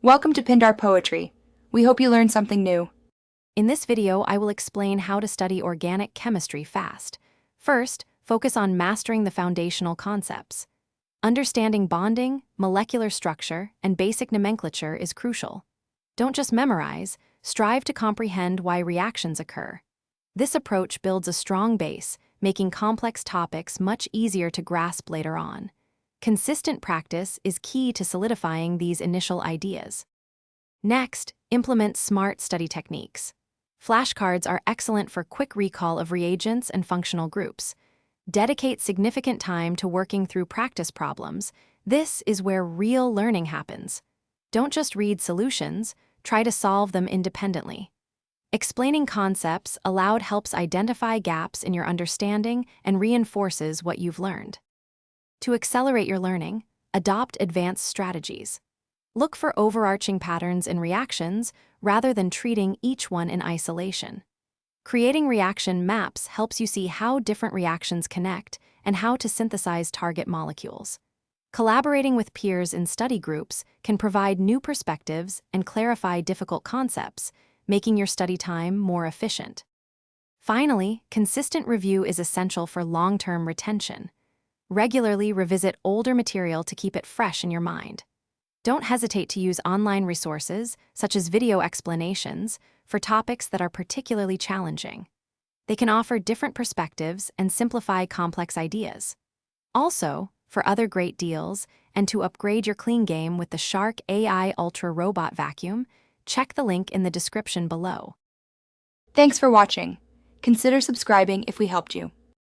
Welcome to Pindar Poetry. We hope you learned something new. In this video, I will explain how to study organic chemistry fast. First, focus on mastering the foundational concepts. Understanding bonding, molecular structure, and basic nomenclature is crucial. Don't just memorize, strive to comprehend why reactions occur. This approach builds a strong base, making complex topics much easier to grasp later on. Consistent practice is key to solidifying these initial ideas. Next, implement smart study techniques. Flashcards are excellent for quick recall of reagents and functional groups. Dedicate significant time to working through practice problems. This is where real learning happens. Don't just read solutions, try to solve them independently. Explaining concepts aloud helps identify gaps in your understanding and reinforces what you've learned. To accelerate your learning, adopt advanced strategies. Look for overarching patterns in reactions rather than treating each one in isolation. Creating reaction maps helps you see how different reactions connect and how to synthesize target molecules. Collaborating with peers in study groups can provide new perspectives and clarify difficult concepts, making your study time more efficient. Finally, consistent review is essential for long-term retention. Regularly revisit older material to keep it fresh in your mind. Don't hesitate to use online resources, such as video explanations, for topics that are particularly challenging. They can offer different perspectives and simplify complex ideas. Also, for other great deals and to upgrade your clean game with the Shark AI Ultra Robot Vacuum, check the link in the description below. Thanks for watching. Consider subscribing if we helped you.